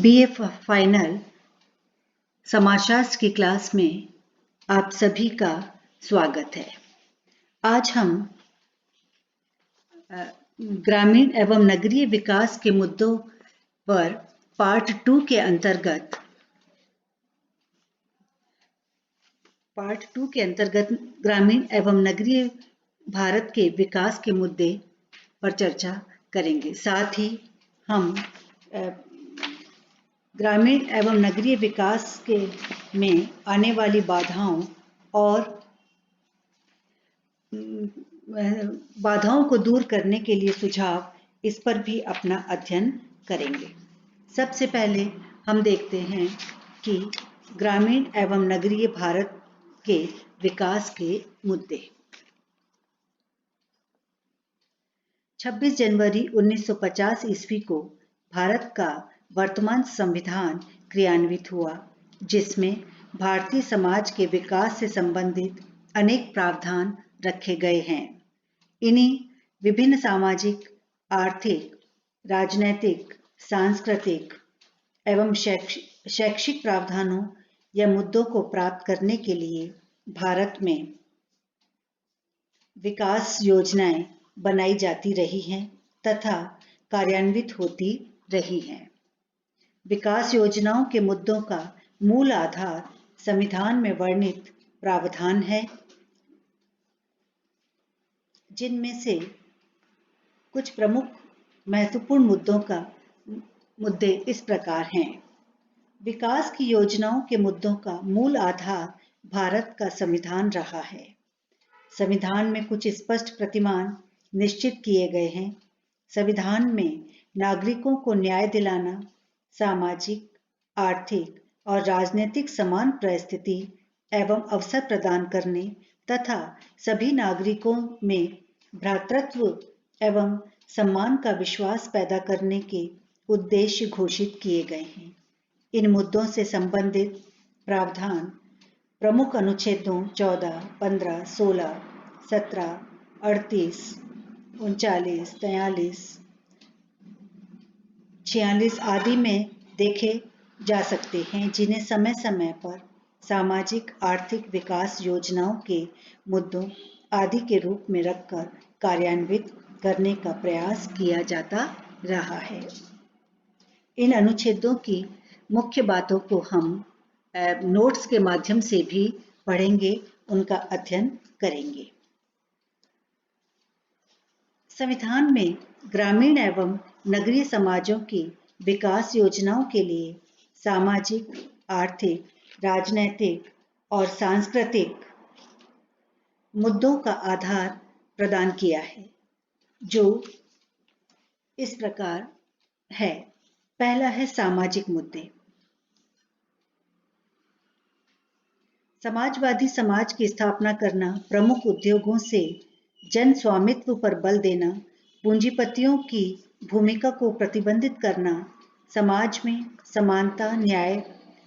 BA final समाजशास्त्र की class में आप सभी का स्वागत है। आज हम ग्रामीण एवं नगरीय विकास के मुद्दों पर पार्ट 2 के अंतर्गत ग्रामीण एवं नगरीय भारत के विकास के मुद्दे पर चर्चा करेंगे। साथ ही हम ग्रामीण एवं नगरीय विकास में आने वाली बाधाओं और बाधाओं को दूर करने के लिए सुझाव, इस पर भी अपना अध्ययन करेंगे। सबसे पहले हम देखते हैं कि ग्रामीण एवं नगरीय भारत के विकास के मुद्दे। 26 जनवरी 1950 ईस्वी को भारत का वर्तमान संविधान क्रियान्वित हुआ, जिसमें भारतीय समाज के विकास से संबंधित अनेक प्रावधान रखे गए हैं। इन्हीं विभिन्न सामाजिक, आर्थिक, राजनैतिक, सांस्कृतिक एवं शैक्षिक प्रावधानों या मुद्दों को प्राप्त करने के लिए भारत में विकास योजनाएं बनाई जाती रही हैं तथा कार्यान्वित होती रही हैं। विकास योजनाओं के मुद्दों का मूल आधार संविधान में वर्णित प्रावधान है, जिनमें से कुछ प्रमुख महत्वपूर्ण मुद्दे इस प्रकार हैं। विकास की योजनाओं के मुद्दों का मूल आधार भारत का संविधान रहा है। संविधान में कुछ स्पष्ट प्रतिमान निश्चित किए गए हैं। संविधान में नागरिकों को न्याय दिलाना, सामाजिक, आर्थिक और राजनीतिक समान परिस्थिति एवं अवसर प्रदान करने तथा सभी नागरिकों में भ्रातृत्व एवं सम्मान का विश्वास पैदा करने के उद्देश्य घोषित किए गए हैं। इन मुद्दों से संबंधित प्रावधान प्रमुख अनुच्छेदों 14, 15, 16, 17, 38, 39, 43, 46 आदि में देखे जा सकते हैं, जिन्हें समय समय पर सामाजिक आर्थिक विकास योजनाओं के मुद्दों आदि के रूप में रखकर कार्यान्वित करने का प्रयास किया जाता रहा है। इन अनुच्छेदों की मुख्य बातों को हम नोट्स के माध्यम से भी पढ़ेंगे, उनका अध्ययन करेंगे। संविधान में ग्रामीण एवं नगरीय समाजों की विकास योजनाओं के लिए सामाजिक, आर्थिक, राजनैतिक और सांस्कृतिक मुद्दों का आधार प्रदान किया है, जो इस प्रकार है। पहला है सामाजिक मुद्दे। समाजवादी समाज की स्थापना करना, प्रमुख उद्योगों से जन स्वामित्व पर बल देना, पूंजीपतियों की भूमिका को प्रतिबंधित करना, समाज में समानता, न्याय,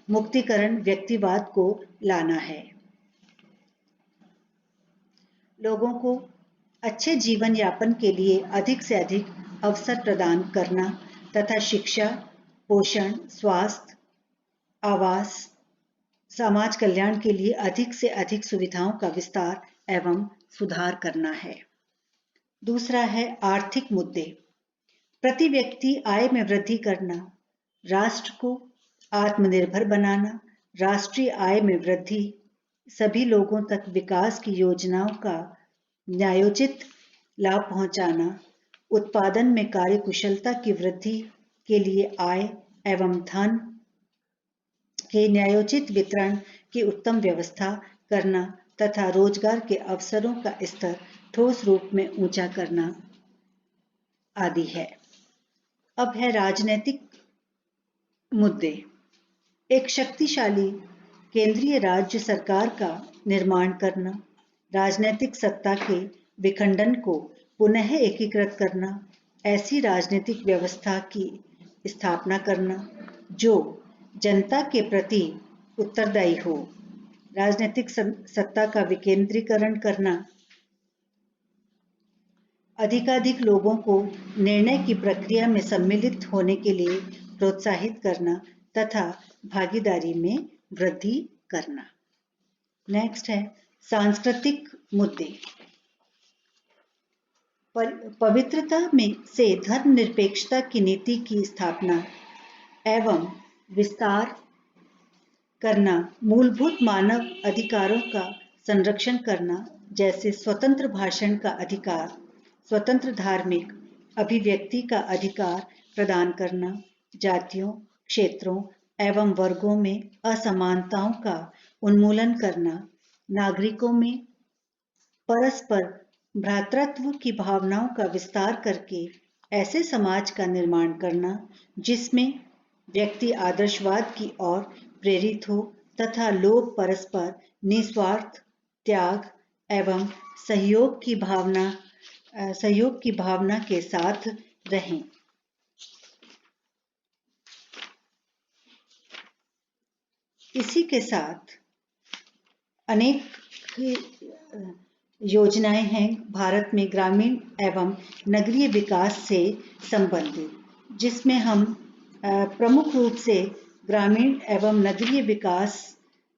मुक्तिकरण, व्यक्तिवाद को लाना है। लोगों को अच्छे जीवन यापन के लिए अधिक से अधिक अवसर प्रदान करना तथा शिक्षा, पोषण, स्वास्थ्य, आवास, समाज कल्याण के लिए अधिक से अधिक सुविधाओं का विस्तार एवं सुधार करना है। दूसरा है आर्थिक मुद्दे। प्रति व्यक्ति आय में वृद्धि करना, राष्ट्र को आत्मनिर्भर बनाना, राष्ट्रीय आय में वृद्धि, सभी लोगों तक विकास की योजनाओं का न्यायोचित लाभ पहुंचाना, उत्पादन में कार्यकुशलता की वृद्धि के लिए आय एवं धन के न्यायोचित वितरण की उत्तम व्यवस्था करना तथा रोजगार के अवसरों का स्तर ठोस रूप में ऊंचा करना आदि है। अब है राजनीतिक मुद्दे। एक शक्तिशाली केंद्रीय राज्य सरकार का निर्माण करना, राजनीतिक सत्ता के विखंडन को पुनः एकीकृत करना, ऐसी राजनीतिक व्यवस्था की स्थापना करना जो जनता के प्रति उत्तरदायी हो, राजनीतिक सत्ता का विकेंद्रीकरण करना, अधिकाधिक लोगों को निर्णय की प्रक्रिया में सम्मिलित होने के लिए प्रोत्साहित करना तथा भागीदारी में वृद्धि करना। नेक्स्ट है सांस्कृतिक मुद्दे। पवित्रता में से धर्मनिरपेक्षता की नीति की स्थापना एवं विस्तार करना, मूलभूत मानव अधिकारों का संरक्षण करना जैसे स्वतंत्र भाषण का अधिकार, स्वतंत्र धार्मिक अभिव्यक्ति का अधिकार प्रदान करना, जातियों, क्षेत्रों एवं वर्गों में असमानताओं का उन्मूलन करना, नागरिकों में परस्पर भ्रातृत्व की भावनाओं का विस्तार करके ऐसे समाज का निर्माण करना जिसमें व्यक्ति आदर्शवाद की ओर प्रेरित हो तथा लोग परस्पर निस्वार्थ त्याग एवं सहयोग की भावना के साथ रहें। इसी के साथ अनेक योजनाएं हैं भारत में ग्रामीण एवं नगरीय विकास से संबंधित, जिसमें हम प्रमुख रूप से ग्रामीण एवं नगरीय विकास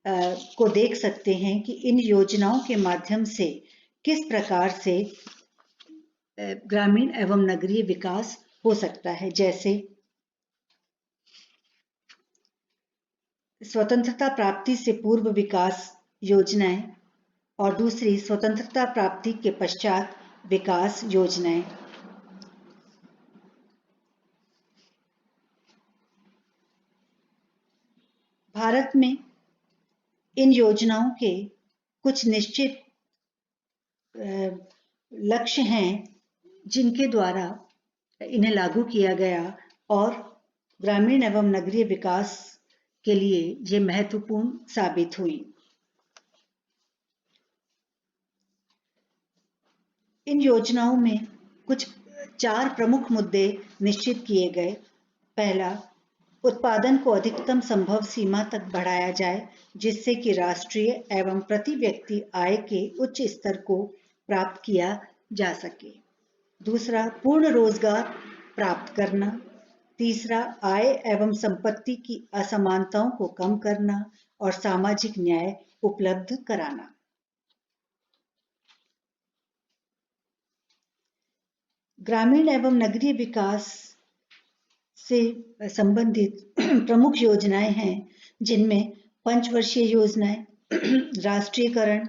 को देख सकते हैं कि इन योजनाओं के माध्यम से किस प्रकार से ग्रामीण एवं नगरीय विकास हो सकता है। जैसे स्वतंत्रता प्राप्ति से पूर्व विकास योजनाएं और दूसरी स्वतंत्रता प्राप्ति के पश्चात विकास योजनाएं। भारत में इन योजनाओं के कुछ निश्चित लक्ष्य हैं जिनके द्वारा इन्हें लागू किया गया और ग्रामीण एवं नगरीय विकास के लिए ये महत्वपूर्ण साबित हुई। इन योजनाओं में कुछ 4 प्रमुख मुद्दे निश्चित किए गए। पहला, उत्पादन को अधिकतम संभव सीमा तक बढ़ाया जाए जिससे कि राष्ट्रीय एवं प्रति व्यक्ति आय के उच्च स्तर को प्राप्त किया जा सके। दूसरा, पूर्ण रोजगार प्राप्त करना। तीसरा, आय एवं संपत्ति की असमानताओं को कम करना और सामाजिक न्याय उपलब्ध कराना। ग्रामीण एवं नगरीय विकास से संबंधित प्रमुख योजनाएं हैं जिनमें पंचवर्षीय योजनाएं, राष्ट्रीयकरण,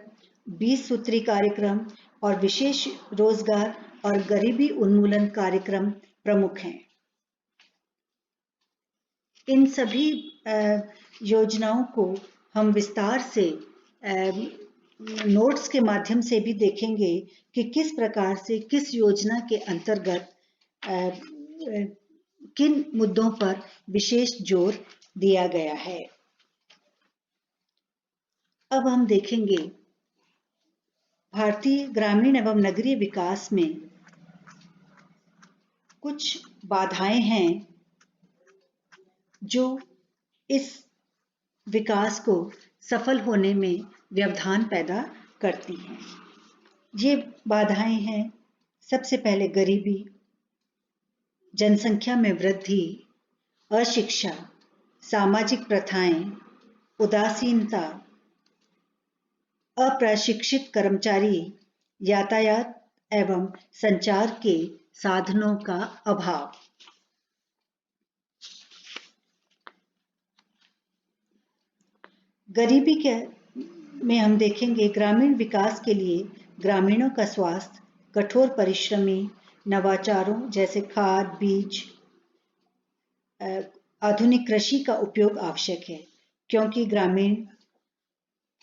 20 सूत्री कार्यक्रम और विशेष रोजगार और गरीबी उन्मूलन कार्यक्रम प्रमुख हैं। इन सभी योजनाओं को हम विस्तार से नोट्स के माध्यम से भी देखेंगे कि किस प्रकार से किस योजना के अंतर्गत किन मुद्दों पर विशेष जोर दिया गया है। अब हम देखेंगे भारतीय ग्रामीण एवं नगरीय विकास में कुछ बाधाएं हैं जो इस विकास को सफल होने में व्यवधान पैदा करती हैं। ये बाधाएं हैं, सबसे पहले गरीबी, जनसंख्या में वृद्धि, अशिक्षा, सामाजिक प्रथाएं, उदासीनता, अप्रशिक्षित कर्मचारी, यातायात एवं संचार के साधनों का अभाव। गरीबी में हम देखेंगे ग्रामीण विकास के लिए ग्रामीणों का स्वास्थ्य, कठोर परिश्रमी, नवाचारों जैसे खाद, बीज, आधुनिक कृषि का उपयोग आवश्यक है क्योंकि ग्रामीण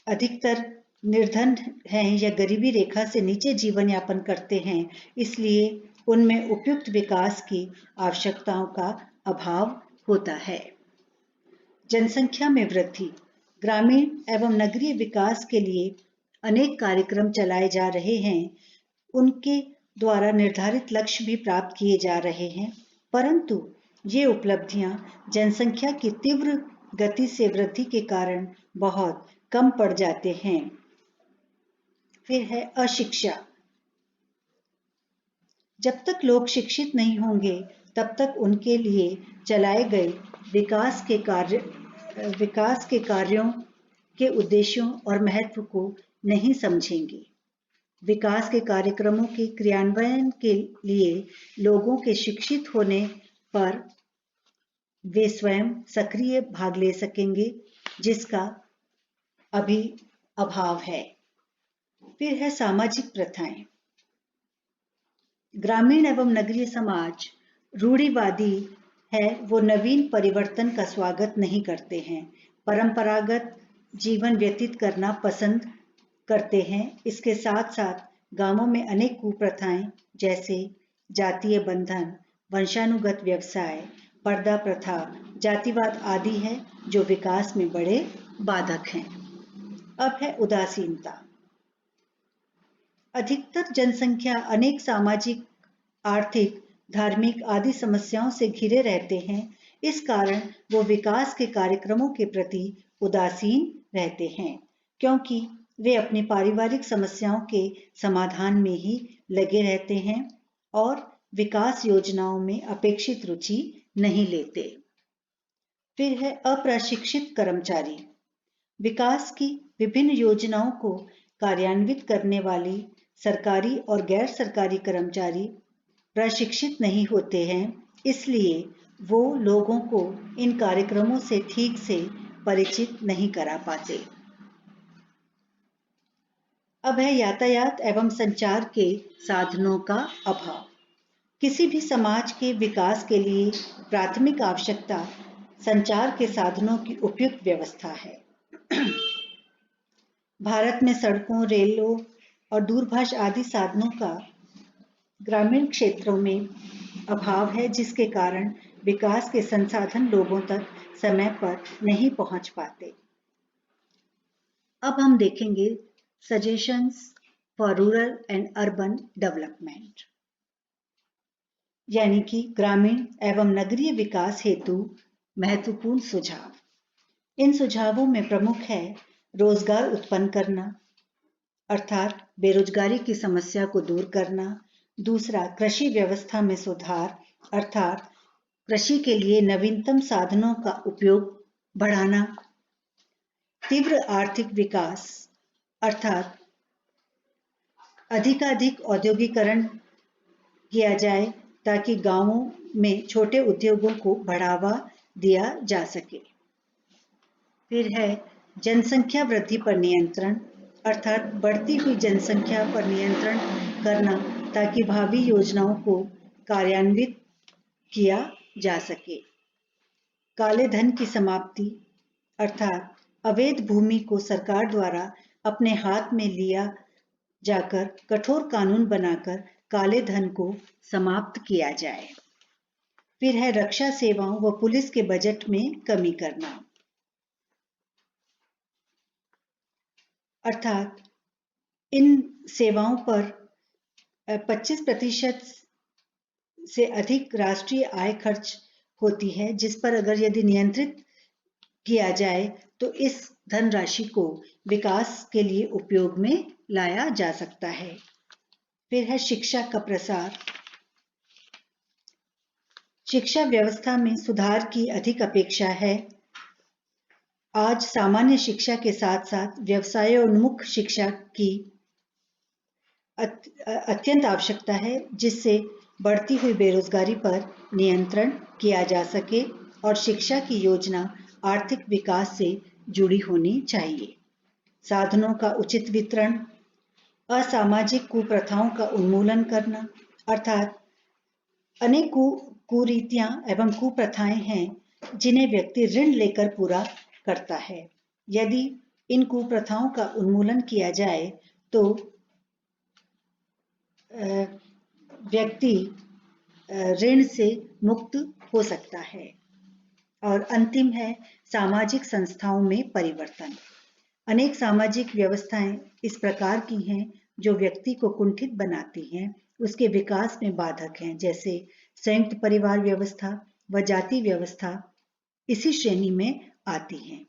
अधिकतर निर्धन हैं या गरीबी रेखा से नीचे जीवन यापन करते हैं, इसलिए उनमें उपयुक्त विकास की आवश्यकताओं का अभाव होता है। जनसंख्या में वृद्धि, ग्रामीण एवं नगरीय विकास के लिए अनेक कार्यक्रम चलाए जा रहे हैं, उनके द्वारा निर्धारित लक्ष्य भी प्राप्त किए जा रहे हैं, परंतु ये उपलब्धियां जनसंख्या की तीव्र गति से वृद्धि के कारण बहुत कम पड़ जाते हैं। फिर है अशिक्षा। जब तक लोग शिक्षित नहीं होंगे तब तक उनके लिए चलाए गए विकास के कार्यों के उद्देश्यों और महत्व को नहीं समझेंगे। विकास के कार्यक्रमों के क्रियान्वयन के लिए लोगों के शिक्षित होने पर वे स्वयं सक्रिय भाग ले सकेंगे, जिसका अभी अभाव है। फिर है सामाजिक प्रथाएं। ग्रामीण एवं नगरीय समाज रूढ़िवादी है, वो नवीन परिवर्तन का स्वागत नहीं करते हैं, परंपरागत जीवन व्यतीत करना पसंद करते हैं। इसके साथ साथ गांवों में अनेक कुप्रथाएं जैसे जातीय बंधन, वंशानुगत व्यवसाय, पर्दा प्रथा, जातिवाद आदि है जो विकास में बड़े बाधक हैं। अब है उदासीनता। अधिकतर जनसंख्या अनेक सामाजिक, आर्थिक, धार्मिक आदि समस्याओं से घिरे रहते हैं। इस कारण वो विकास के कार्यक्रमों के प्रति उदासीन रहते हैं, क्योंकि वे अपनी पारिवारिक समस्याओं के समाधान में ही लगे रहते हैं और विकास योजनाओं में अपेक्षित रुचि नहीं लेते। फिर है अप्रशिक्षित कर्मचारी। विकास की विभिन्न योजनाओं को कार्यान्वित करने वाली सरकारी और गैर सरकारी कर्मचारी प्रशिक्षित नहीं होते हैं, इसलिए वो लोगों को इन कार्यक्रमों से ठीक से परिचित नहीं करा पाते। अब है यातायात एवं संचार के साधनों का अभाव। किसी भी समाज के विकास के लिए प्राथमिक आवश्यकता संचार के साधनों की उपयुक्त व्यवस्था है। भारत में सड़कों, रेलों और दूरभाष आदि साधनों का ग्रामीण क्षेत्रों में अभाव है, जिसके कारण विकास के संसाधन लोगों तक समय पर नहीं पहुंच पाते। अब हम देखेंगे suggestions for rural and urban development, यानी कि ग्रामीण एवं नगरीय विकास हेतु महत्वपूर्ण सुझाव। इन सुझावों में प्रमुख है रोजगार उत्पन्न करना, अर्थात बेरोजगारी की समस्या को दूर करना। दूसरा, कृषि व्यवस्था में सुधार, अर्थात कृषि के लिए नवीनतम साधनों का उपयोग बढ़ाना। तीव्र आर्थिक विकास, अर्थात अधिकाधिक औद्योगिकरण किया जाए ताकि गांवों में छोटे उद्योगों को बढ़ावा दिया जा सके। फिर है जनसंख्या वृद्धि पर नियंत्रण, अर्थात बढ़ती हुई जनसंख्या पर नियंत्रण करना ताकि भावी योजनाओं को कार्यान्वित किया जा सके। काले धन की समाप्ति, अर्थात अवैध भूमि को सरकार द्वारा अपने हाथ में लिया जाकर कठोर कानून बनाकर काले धन को समाप्त किया जाए। फिर है रक्षा सेवाओं व पुलिस के बजट में कमी करना, अर्थात इन सेवाओं पर 25% से अधिक राष्ट्रीय आय खर्च होती है, जिस पर अगर यदि नियंत्रित किया जाए तो इस धनराशि को विकास के लिए उपयोग में लाया जा सकता है। फिर है शिक्षा का प्रसार। शिक्षा व्यवस्था में सुधार की अधिक अपेक्षा है। आज सामान्य शिक्षा के साथ साथ व्यवसायोन्मुख शिक्षा की अत्यंत आवश्यकता है, जिससे बढ़ती हुई बेरोजगारी पर नियंत्रण किया जा सके और शिक्षा की योजना आर्थिक विकास से जुड़ी होनी चाहिए। साधनों का उचित वितरण, असामाजिक कुप्रथाओं का उन्मूलन करना, अर्थात अनेक कुरीतियां एवं कुप्रथाएं हैं जिन्हें व्यक्ति ऋण लेकर पूरा करता है। यदि इन कुप्रथाओं का उन्मूलन किया जाए तो व्यक्ति ऋण से मुक्त हो सकता है। और अंतिम है सामाजिक संस्थाओं में परिवर्तन। अनेक सामाजिक व्यवस्थाएं इस प्रकार की हैं जो व्यक्ति को कुंठित बनाती हैं, उसके विकास में बाधक हैं, जैसे संयुक्त परिवार व्यवस्था व जाति व्यवस्था इसी श्रेणी में आती हैं।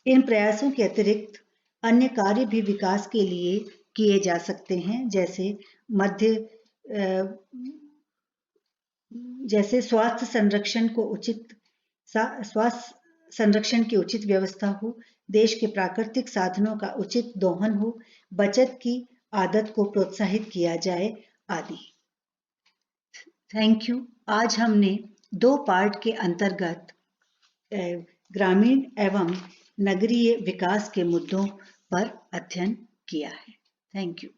इन प्रयासों के अतिरिक्त अन्य कार्य भी विकास के लिए किए जा सकते हैं, जैसे जैसे स्वास्थ्य संरक्षण की उचित व्यवस्था हो, देश के प्राकृतिक साधनों का उचित दोहन हो, बचत की आदत को प्रोत्साहित किया जाए आदि। Thank you. आज हमने 2 पार्ट के अंतर्गत ग्रामीण एवं नगरीय विकास के मुद्दों पर अध्ययन किया है। Thank you.